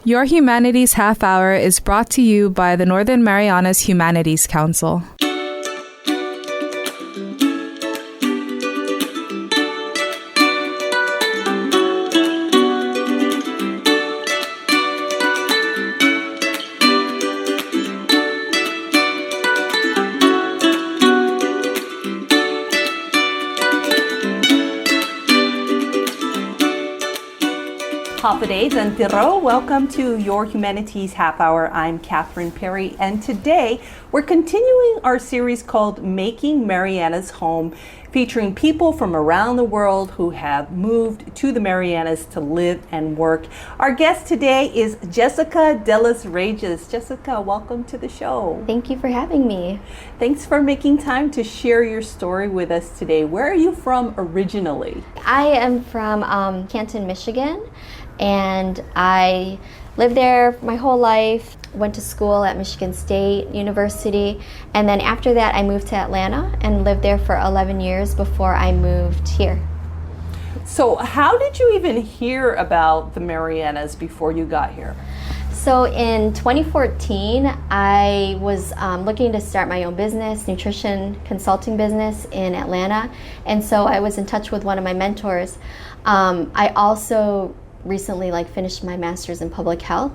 Your Humanities Half Hour is brought to you by the Northern Marianas Humanities Council. Holidays and Tiro. Welcome to Your Humanities Half Hour. I'm Catherine Perry, and today we're continuing our series called Making Marianas Home, featuring people from around the world who have moved to the Marianas to live and work. Our guest today is Jessica Delos Reyes. Jessica, welcome to the show. Thank you for having me. Thanks for making time to share your story with us today. Where are you from originally? I am from Canton, Michigan, and I lived there my whole life, went to school at Michigan State University, and then after that I moved to Atlanta and lived there for 11 years before I moved here. So how did you even hear about the Marianas before you got here? So in 2014, I was looking to start my own business, nutrition consulting business in Atlanta, and so I was in touch with one of my mentors. I also recently finished my master's in public health,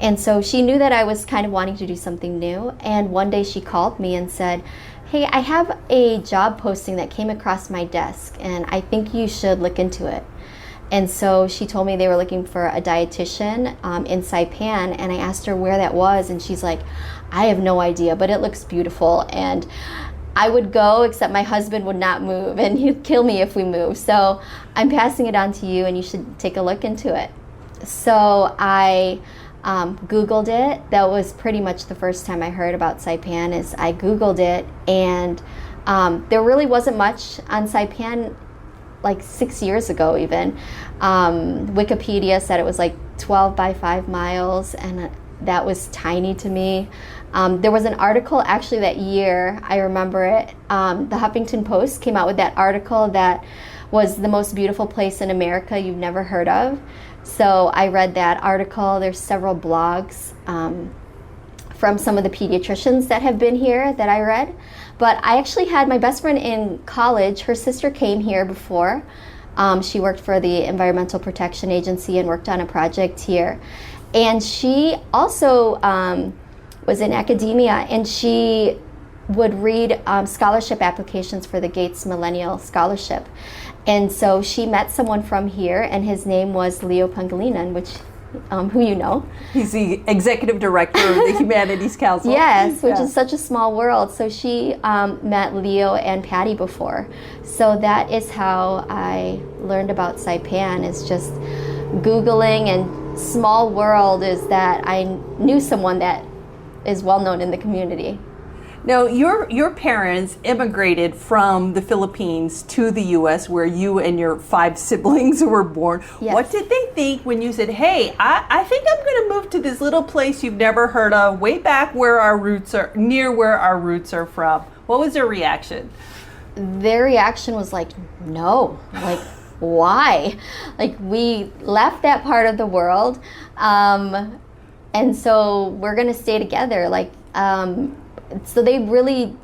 and so she knew that I was kind of wanting to do something new, and one day she called me and said, "Hey, I have a job posting that came across my desk and I think you should look into it." And so she told me they were looking for a dietitian in Saipan, and I asked her where that was, and she's like, "I have no idea, but it looks beautiful, and I would go, except my husband would not move, and he'd kill me if we move. So I'm passing it on to you, and you should take a look into it." So I Googled it. That was pretty much the first time I heard about Saipan. Is I Googled it, and there really wasn't much on Saipan 6 years ago even. Wikipedia said it was 12 by 5 miles, and that was tiny to me. There was an article actually that year, I remember it. The Huffington Post came out with that article that was the most beautiful place in America you've never heard of. So I read that article. There's several blogs from some of the pediatricians that have been here that I read. But I actually had my best friend in college. Her sister came here before. She worked for the Environmental Protection Agency and worked on a project here. And she also was in academia, and she would read scholarship applications for the Gates Millennial Scholarship. And so she met someone from here, and his name was Leo Pangilinan, which who you know. He's the executive director of the Humanities Council. Yes, which is such a small world. So she met Leo and Patty before. So that is how I learned about Saipan, is just Googling, and small world is that I knew someone that is well known in the community. Now, your parents immigrated from the Philippines to the U.S., where you and your 5 siblings were born. Yes. What did they think when you said, "Hey, I think I'm going to move to this little place you've never heard of, way back where our roots are, near where our roots are from"? What was their reaction? Their reaction was no, why? We left that part of the world, and so we're going to stay together. So they really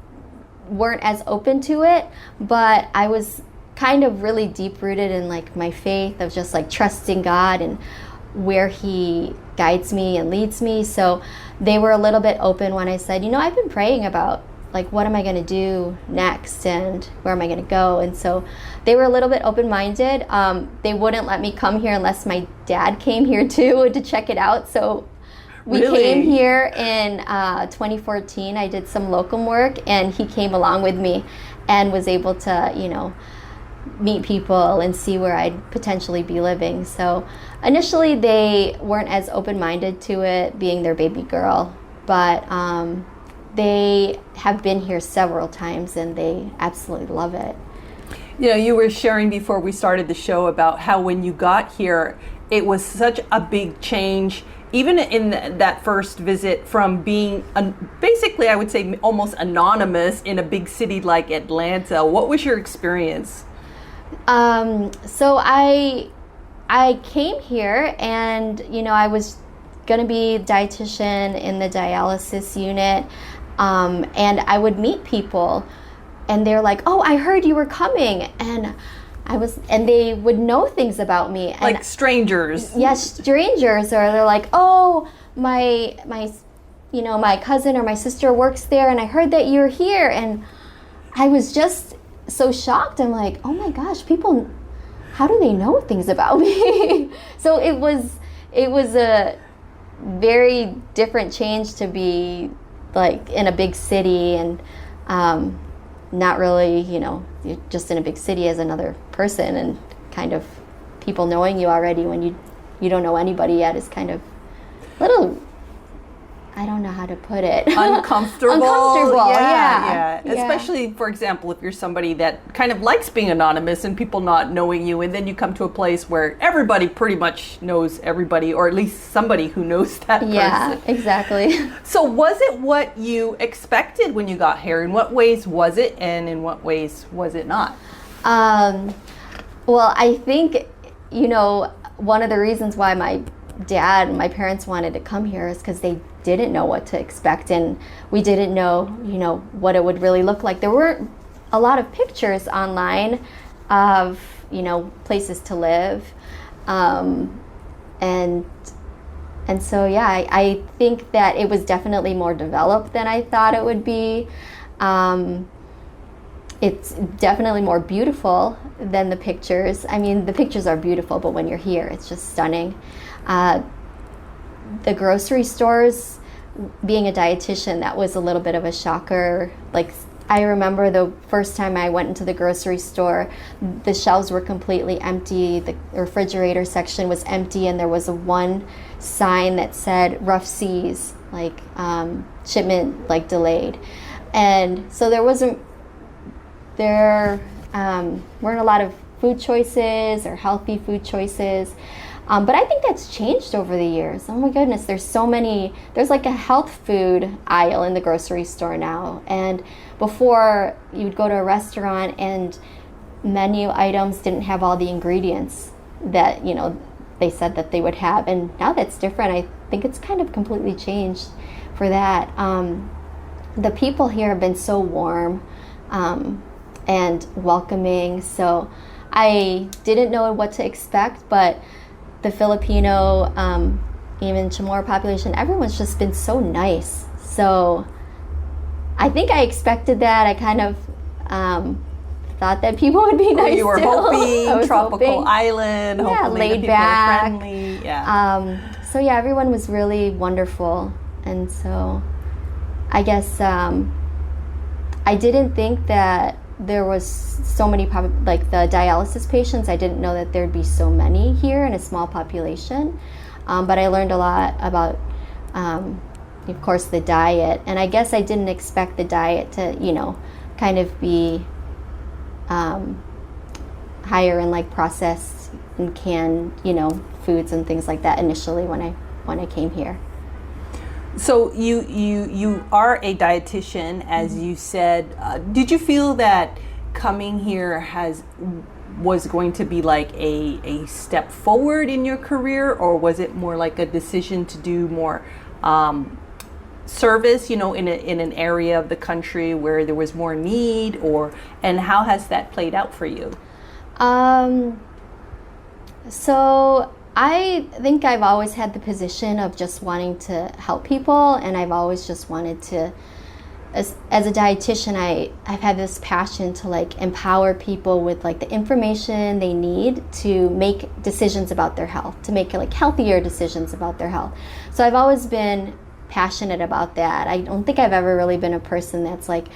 weren't as open to it, but I was kind of really deep-rooted in my faith of just trusting God and where He guides me and leads me. So they were a little bit open when I said, I've been praying about what am I going to do next and where am I going to go? And so they were a little bit open-minded. They wouldn't let me come here unless my dad came here too to check it out. So we came here in 2014. I did some locum work, and he came along with me and was able to, meet people and see where I'd potentially be living. So initially they weren't as open-minded to it, being their baby girl, but they have been here several times and they absolutely love it. You were sharing before we started the show about how when you got here, it was such a big change, even in that first visit, from being basically, I would say, almost anonymous in a big city like Atlanta. What was your experience? So I came here, and I was going to be a dietitian in the dialysis unit, and I would meet people, and they're like, "Oh, I heard you were coming," and they would know things about me, and like strangers. Yes, strangers, or they're like, "Oh, my cousin or my sister works there, and I heard that you're here," and I was just so shocked. I'm like, "Oh my gosh, people, how do they know things about me?" So it was a very different change to be like in a big city, and not really, you're just in a big city as another person, and kind of people knowing you already when you don't know anybody yet is kind of a little, I don't know how to put it. Uncomfortable. Yeah. Especially, for example, if you're somebody that kind of likes being anonymous and people not knowing you, and then you come to a place where everybody pretty much knows everybody, or at least somebody who knows that person. Yeah, exactly. So was it what you expected when you got here? In what ways was it, and in what ways was it not? Well, I think, one of the reasons why my dad and my parents wanted to come here is because they didn't know what to expect, and we didn't know, what it would really look like. There weren't a lot of pictures online of, places to live, and so I think that it was definitely more developed than I thought it would be. It's definitely more beautiful than the pictures. I mean, the pictures are beautiful, but when you're here, it's just stunning. The grocery stores, being a dietitian, that was a little bit of a shocker. Like, I remember the first time I went into the grocery store, the shelves were completely empty. The refrigerator section was empty, and there was one sign that said rough seas, like shipment like delayed. And so there weren't a lot of food choices or healthy food choices. But I think that's changed over the years. Oh my goodness, there's like a health food aisle in the grocery store now. And before, you'd go to a restaurant and menu items didn't have all the ingredients that, they said that they would have. And now that's different. I think it's kind of completely changed for that. The people here have been so warm and welcoming. So I didn't know what to expect, but the Filipino, even Chamorro population, everyone's just been so nice. So I think I expected that. I kind of thought that people would be nice. You were hoping tropical island, hopefully laid the people back, were friendly. Yeah. So everyone was really wonderful, and so I guess I didn't think that there was so many, like the dialysis patients. I didn't know that there'd be so many here in a small population. But I learned a lot about, of course, the diet. And I guess I didn't expect the diet to, kind of be higher in like processed and canned, foods and things like that initially when I came here. So you are a dietitian, as you said. Did you feel that coming here was going to be like a step forward in your career, or was it more like a decision to do more service, in an area of the country where there was more need, and how has that played out for you? So I think I've always had the position of just wanting to help people, and I've always just wanted to, as a dietitian, I've had this passion to like empower people with like the information they need to make decisions about their health, to make like healthier decisions about their health. So I've always been passionate about that. I don't think I've ever really been a person that's like,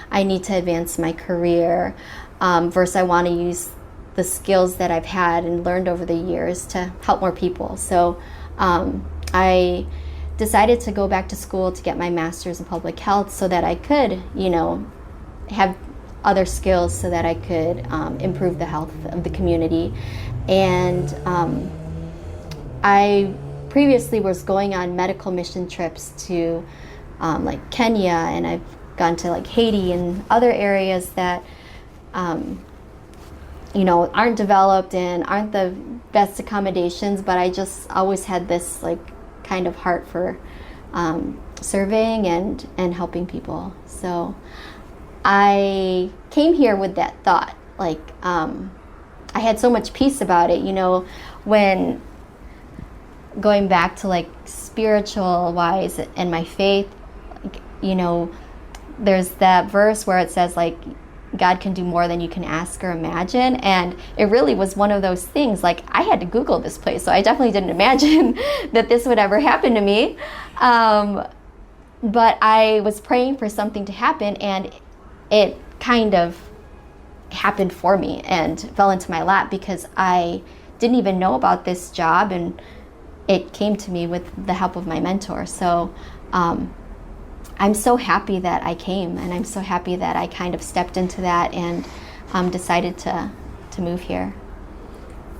I need to advance my career, versus I want to use the skills that I've had and learned over the years to help more people. So I decided to go back to school to get my master's in public health so that I could, have other skills so that I could improve the health of the community. And I previously was going on medical mission trips to like Kenya, and I've gone to like Haiti and other areas that aren't developed and aren't the best accommodations, but I just always had this like kind of heart for serving and helping people. So I came here with that thought. Like, I had so much peace about it, when going back to like spiritual wise and my faith, there's that verse where it says like God can do more than you can ask or imagine, and it really was one of those things. Like, I had to Google this place, so I definitely didn't imagine that this would ever happen to me, but I was praying for something to happen, and it kind of happened for me and fell into my lap because I didn't even know about this job, and it came to me with the help of my mentor. So I'm so happy that I came, and I'm so happy that I kind of stepped into that and decided to move here.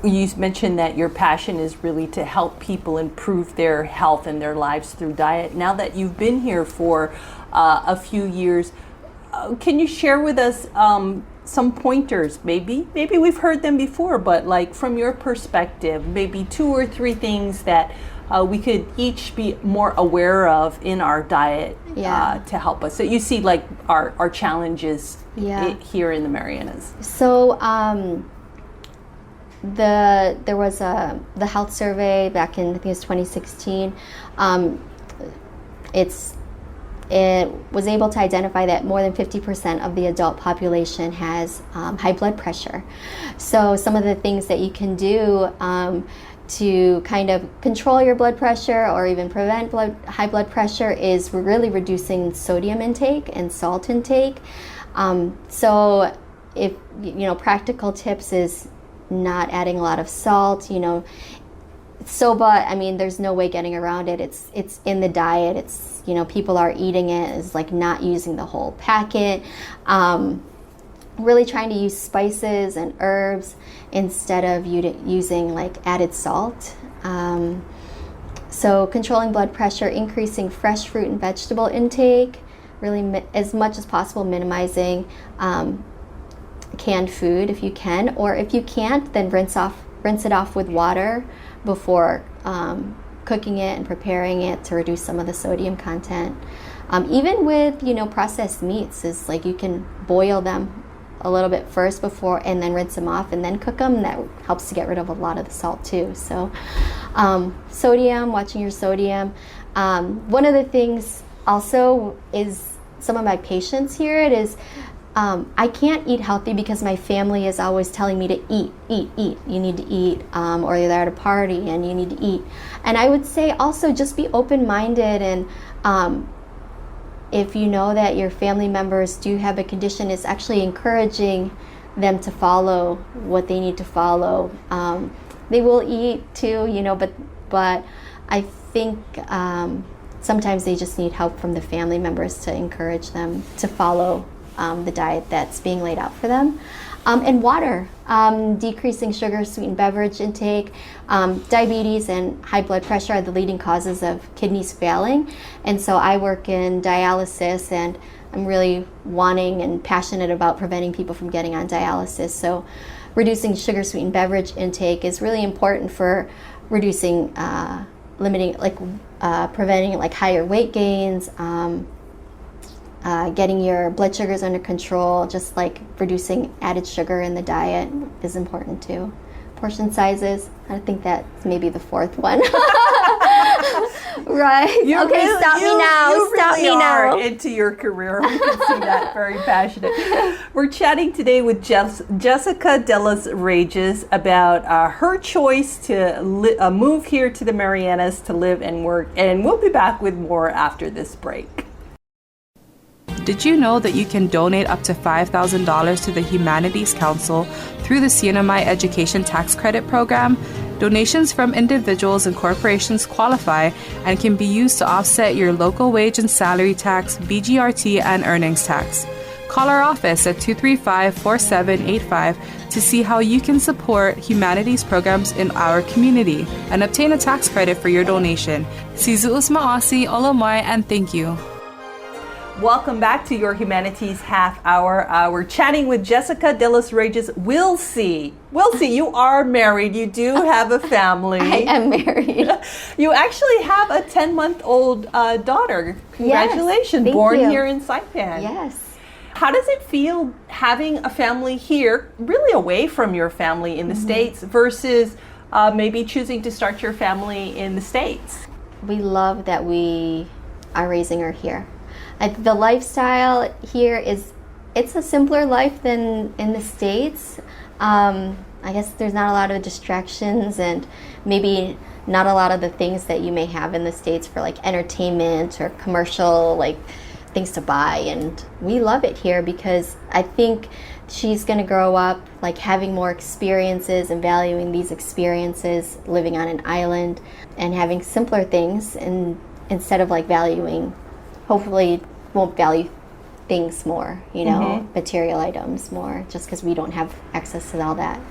You mentioned that your passion is really to help people improve their health and their lives through diet. Now that you've been here for a few years, can you share with us some pointers? Maybe we've heard them before, but like from your perspective, maybe 2 or 3 things that we could each be more aware of in our diet to help us. So you see like our challenges here in the Marianas. So there was the health survey back in, I think it was 2016. It was able to identify that more than 50% of the adult population has high blood pressure. So some of the things that you can do to kind of control your blood pressure or even prevent high blood pressure is really reducing sodium intake and salt intake. So if, practical tips is not adding a lot of salt, soba, I mean, there's no way getting around it. It's in the diet. It's, people are eating it. It's like not using the whole packet. Really trying to use spices and herbs instead of using like added salt. So controlling blood pressure, increasing fresh fruit and vegetable intake, really as much as possible minimizing canned food if you can, or if you can't, then rinse it off with water before cooking it and preparing it to reduce some of the sodium content. Even with processed meats, is like you can boil them a little bit first before and then rinse them off and then cook them. That helps to get rid of a lot of the salt too. So sodium, watching your sodium. One of the things also is some of my patients here, it is I can't eat healthy because my family is always telling me to eat. You need to eat, or they're at a party and you need to eat. And I would say also just be open-minded, and if you know that your family members do have a condition, it's actually encouraging them to follow what they need to follow. They will eat too, but I think sometimes they just need help from the family members to encourage them to follow the diet that's being laid out for them. And water, decreasing sugar sweetened beverage intake. Diabetes and high blood pressure are the leading causes of kidneys failing, and so I work in dialysis, and I'm really wanting and passionate about preventing people from getting on dialysis. So reducing sugar sweetened beverage intake is really important for reducing, limiting, preventing like higher weight gains, getting your blood sugars under control. Just like reducing added sugar in the diet is important too. Portion sizes, I think that's maybe the 4th one. Right. Stop me now. You really are into your career. We can see that. Very passionate. We're chatting today with Jessica Delos Reyes about her choice to move here to the Marianas to live and work. And we'll be back with more after this break. Did you know that you can donate up to $5,000 to the Humanities Council through the CNMI Education Tax Credit Program? Donations from individuals and corporations qualify and can be used to offset your local wage and salary tax, BGRT, and earnings tax. Call our office at 235-4785 to see how you can support humanities programs in our community and obtain a tax credit for your donation. Sizu Usmaasi, Olomai, and thank you. Welcome back to your Humanities Half Hour. We're chatting with Jessica Delos Reyes Willsey. Willsey, you are married. You do have a family. I am married. You actually have a 10-month-old daughter. Congratulations. Yes, born thank you. here in Saipan. Yes. How does it feel having a family here, really away from your family in the States, versus maybe choosing to start your family in the States? We love that we are raising her here. The lifestyle here it's a simpler life than in the States. I guess there's not a lot of distractions and maybe not a lot of the things that you may have in the States for like entertainment or commercial like things to buy. And we love it here because I think she's going to grow up like having more experiences and valuing these experiences, living on an island and having simpler things, and instead of like valuing, hopefully won't value things more, material items more, just because we don't have access to all that.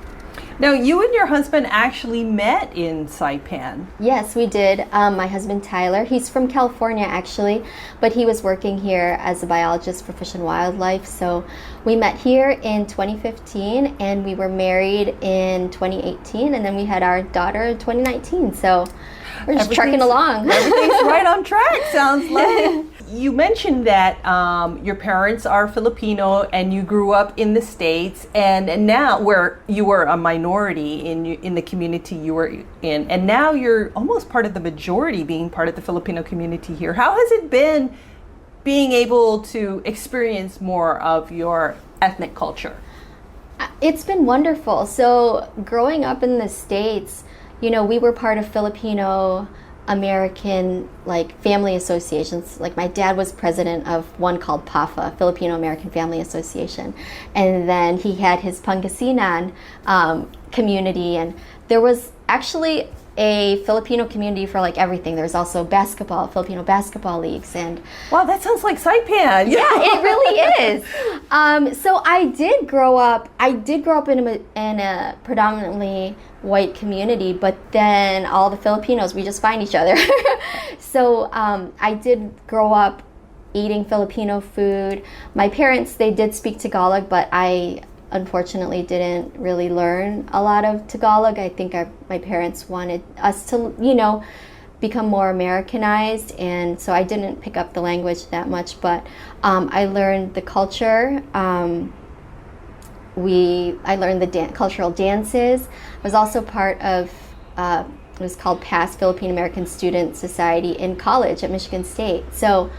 Now, you and your husband actually met in Saipan. Yes, we did. My husband Tyler, he's from California actually, but he was working here as a biologist for Fish and Wildlife. So we met here in 2015 and we were married in 2018, and then we had our daughter in 2019. So we're just trucking along. Everything's right on track, sounds like. You mentioned that your parents are Filipino and you grew up in the States, and now where you were a minority in the community you were in, and now you're almost part of the majority being part of the Filipino community here. How has it been being able to experience more of your ethnic culture? It's been wonderful. So growing up in the States, we were part of Filipino American like family associations. Like my dad was president of one called PAFA, Filipino American Family Association, and then he had his Pangasinan community, and there was actually a Filipino community for like everything. There's also basketball, Filipino basketball leagues, and wow, that sounds like Saipan. Yeah, it really is. So I did grow up in a predominantly white community, but then all the Filipinos, we just find each other. So I did grow up eating Filipino food. My parents, they did speak Tagalog, but I unfortunately didn't really learn a lot of Tagalog. I think my parents wanted us to, become more Americanized, and so I didn't pick up the language that much, but I learned the culture. I learned the cultural dances. I was also part of it was called PASS, Philippine American Student Society, in college at Michigan State. So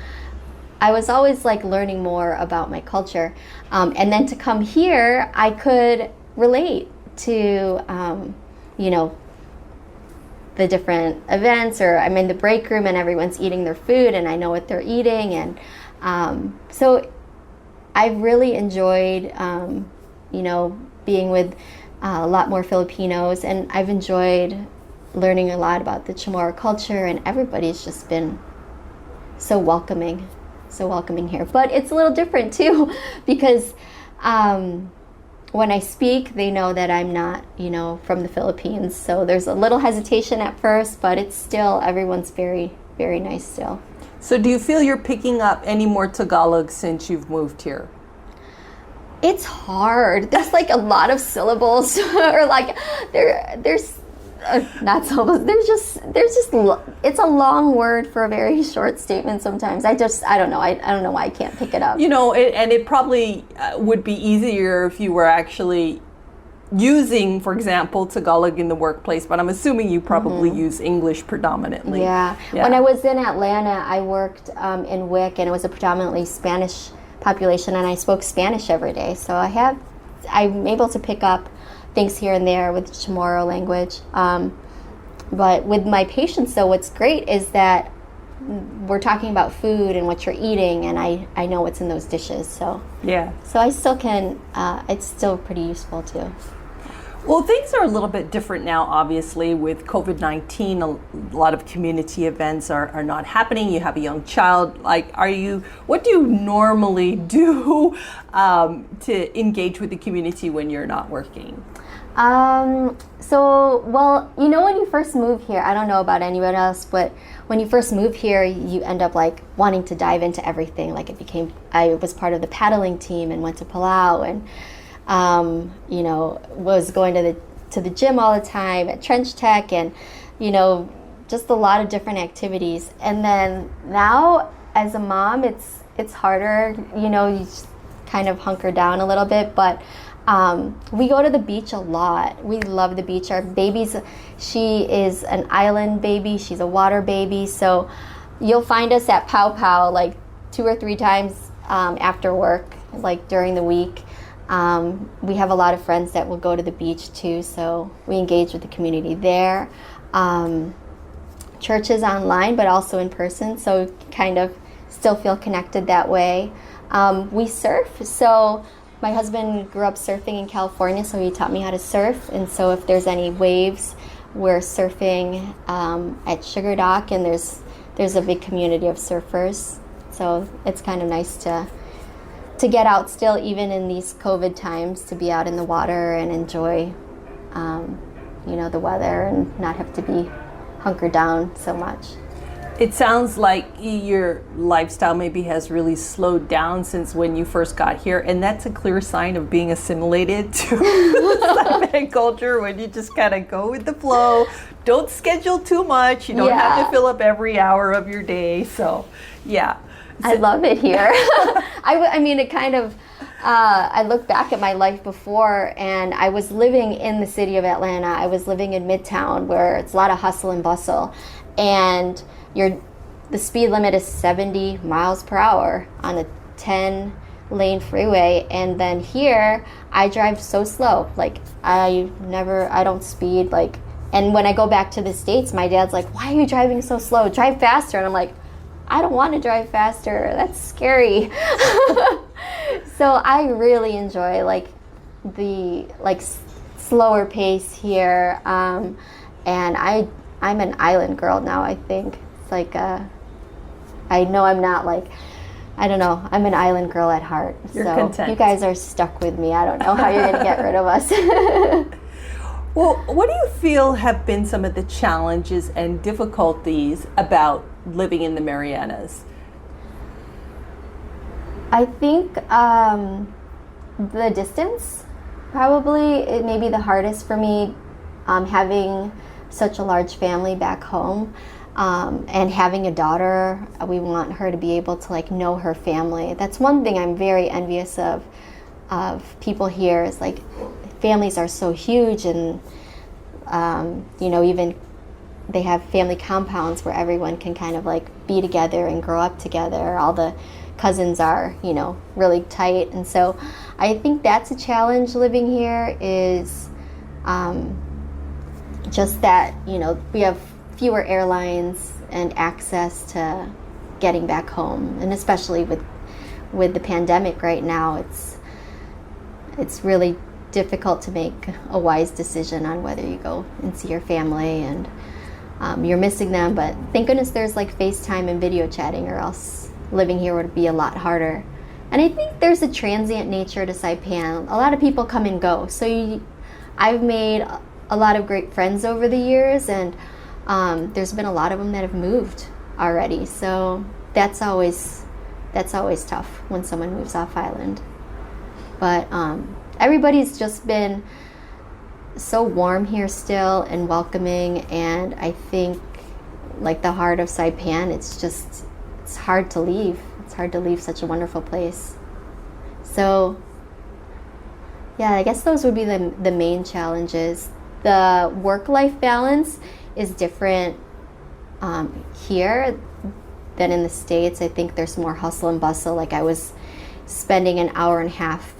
I was always like learning more about my culture, and then to come here, I could relate to the different events, or I'm in the break room and everyone's eating their food and I know what they're eating, and so I've really enjoyed being with a lot more Filipinos, and I've enjoyed learning a lot about the Chamorro culture, and everybody's just been so welcoming here. But it's a little different too, because when I speak, they know that I'm not, from the Philippines. So there's a little hesitation at first, but it's still, everyone's very, very nice still. So do you feel you're picking up any more Tagalog since you've moved here? It's hard. There's like a lot of syllables, or like there's not syllables. There's just it's a long word for a very short statement sometimes. I don't know. I don't know why I can't pick it up. And it probably would be easier if you were actually using, for example, Tagalog in the workplace, but I'm assuming you probably use English predominantly. Yeah. When I was in Atlanta, I worked in WIC, and it was a predominantly Spanish population, and I spoke Spanish every day. So I'm able to pick up things here and there with Chamorro language. But with my patients, though, what's great is that we're talking about food and what you're eating, and I know what's in those dishes. So yeah. So I still can, it's still pretty useful too. Well, things are a little bit different now, obviously, with COVID-19. A lot of community events are not happening. You have a young child. What do you normally do to engage with the community when you're not working? Well, when you first move here, I don't know about anyone else, but when you first move here, you end up like wanting to dive into everything. Like I was part of the paddling team and went to Palau and, was going to the gym all the time at Trench Tech and, just a lot of different activities. And then now as a mom, it's harder, you just kind of hunker down a little bit, but we go to the beach a lot. We love the beach. Our baby's, she is an island baby. She's a water baby. So you'll find us at Pow Pow like 2 or 3 times after work, like during the week. We have a lot of friends that will go to the beach too. So we engage with the community there. Churches online, but also in person. So kind of still feel connected that way. We surf. So my husband grew up surfing in California, so he taught me how to surf. And so if there's any waves, we're surfing at Sugar Dock, and there's a big community of surfers. So it's kind of nice to get out still, even in these COVID times, to be out in the water and enjoy, the weather and not have to be hunkered down so much. It sounds like your lifestyle maybe has really slowed down since when you first got here, and that's a clear sign of being assimilated to Saipan culture, when you just kind of go with the flow, don't schedule too much, you don't have to fill up every hour of your day. So, yeah. I love it here. It kind of, I look back at my life before, and I was living in the city of Atlanta. I was living in Midtown, where it's a lot of hustle and bustle, and the speed limit is 70 miles per hour on a 10-lane freeway. And then here, I drive so slow. Like, I don't speed. Like, and when I go back to the States, my dad's like, "Why are you driving so slow? Drive faster." And I'm like, I don't want to drive faster. That's scary. So I really enjoy the slower pace here. And I'm an island girl now, I think. It's like, I know I'm not I don't know, I'm an island girl at heart. You're so content. You guys are stuck with me. I don't know how you're going to get rid of us. Well, what do you feel have been some of the challenges and difficulties about living in the Marianas? I think the distance, probably, it may be the hardest for me, having such a large family back home, and having a daughter. We want her to be able to know her family. That's one thing I'm very envious of people here, is families are so huge, and even they have family compounds where everyone can kind of be together and grow up together. All the cousins are, really tight. And so I think that's a challenge living here, is just that, we have fewer airlines and access to getting back home. And especially with the pandemic right now, it's really difficult to make a wise decision on whether you go and see your family, and you're missing them. But thank goodness there's FaceTime and video chatting, or else living here would be a lot harder. And I think there's a transient nature to Saipan. A lot of people come and go. So I've made a lot of great friends over the years, and there's been a lot of them that have moved already. So that's always tough when someone moves off island. But everybody's just been so warm here still and welcoming, and I think the heart of Saipan, it's hard to leave. It's hard to leave such a wonderful place. So yeah, I guess those would be the main challenges. The work-life balance is different here than in the States. I think there's more hustle and bustle. I was spending an hour and a half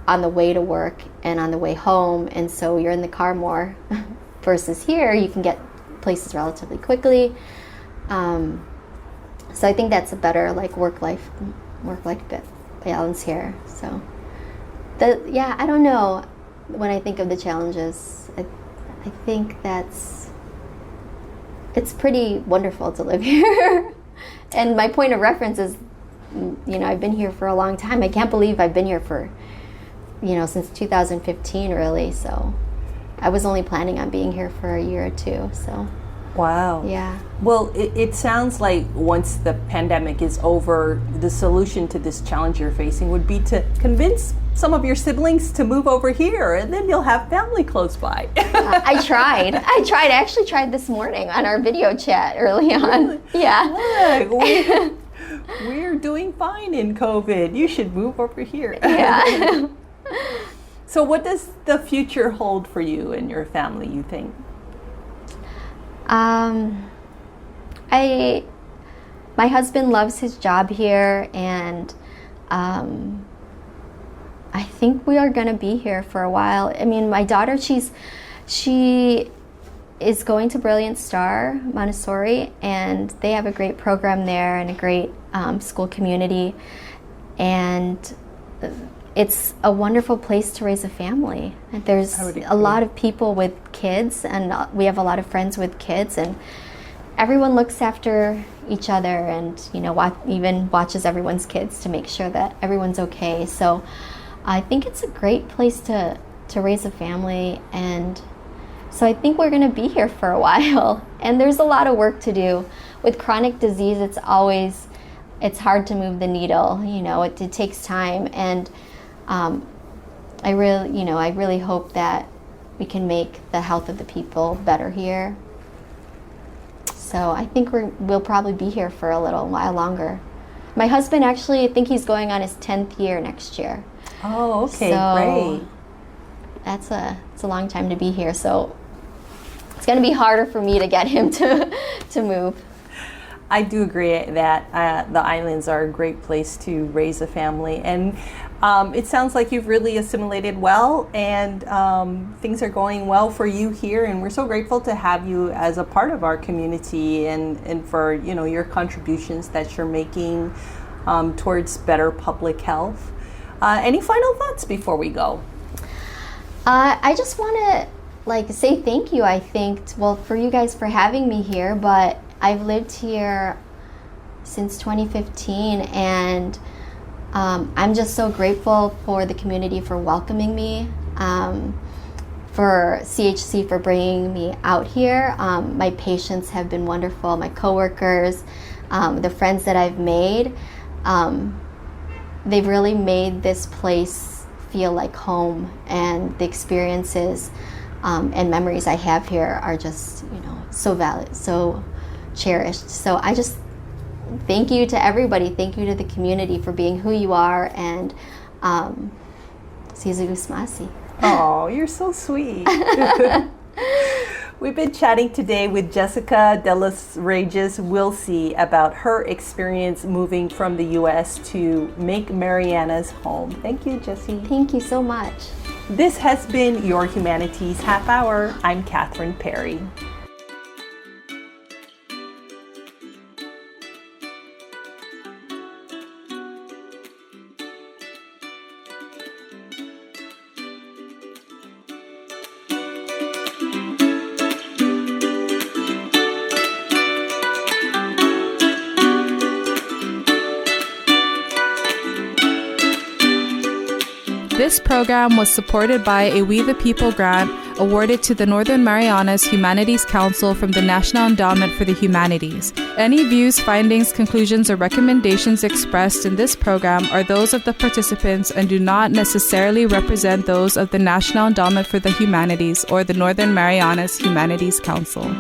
on the way to work and on the way home, and so you're in the car more versus here you can get places relatively quickly. So I think that's a better work-life balance here. So I don't know, when I think of the challenges, I think it's pretty wonderful to live here. And my point of reference is, I've been here for a long time. I can't believe I've been here for since 2015, really. So I was only planning on being here for a year or two, so. Wow. Yeah. Well, it sounds like once the pandemic is over, the solution to this challenge you're facing would be to convince some of your siblings to move over here, and then you'll have family close by. I tried. I actually tried this morning on our video chat early on. Really? Yeah. Look, we're doing fine in COVID. You should move over here. Yeah. So what does the future hold for you and your family, you think? My husband loves his job here, and I think we are going to be here for a while. I mean, my daughter, she is going to Brilliant Star Montessori, and they have a great program there and a great school community, and it's a wonderful place to raise a family. There's a lot of people with kids, and we have a lot of friends with kids, and everyone looks after each other, and even watches everyone's kids to make sure that everyone's okay. So I think it's a great place to raise a family, and so I think we're going to be here for a while. And there's a lot of work to do. With chronic disease, it's hard to move the needle. It takes time, and I really hope that we can make the health of the people better here. So I think we'll probably be here for a little while longer. My husband actually, I think he's going on his 10th year next year. Oh, okay, so great. It's a long time to be here, so it's going to be harder for me to get him to move. I do agree that the islands are a great place to raise a family, and it sounds like you've really assimilated well, and things are going well for you here, and we're so grateful to have you as a part of our community, and for your contributions that you're making towards better public health. Any final thoughts before we go? I just want to say thank you. I think for you guys for having me here, but I've lived here since 2015, and I'm just so grateful for the community for welcoming me, for CHC for bringing me out here. My patients have been wonderful, my coworkers, the friends that I've made. They've really made this place feel like home, and the experiences and memories I have here are just so valid, so cherished. So I just thank you to everybody. Thank you to the community for being who you are, and Sizu Smasi. Oh, you're so sweet. We've been chatting today with Jessica Delos Reyes Willsey about her experience moving from the U.S. to make Marianas home. Thank you, Jessie. Thank you so much. This has been Your Humanities Half Hour. I'm Catherine Perry. This program was supported by a We the People grant awarded to the Northern Marianas Humanities Council from the National Endowment for the Humanities. Any views, findings, conclusions, or recommendations expressed in this program are those of the participants and do not necessarily represent those of the National Endowment for the Humanities or the Northern Marianas Humanities Council.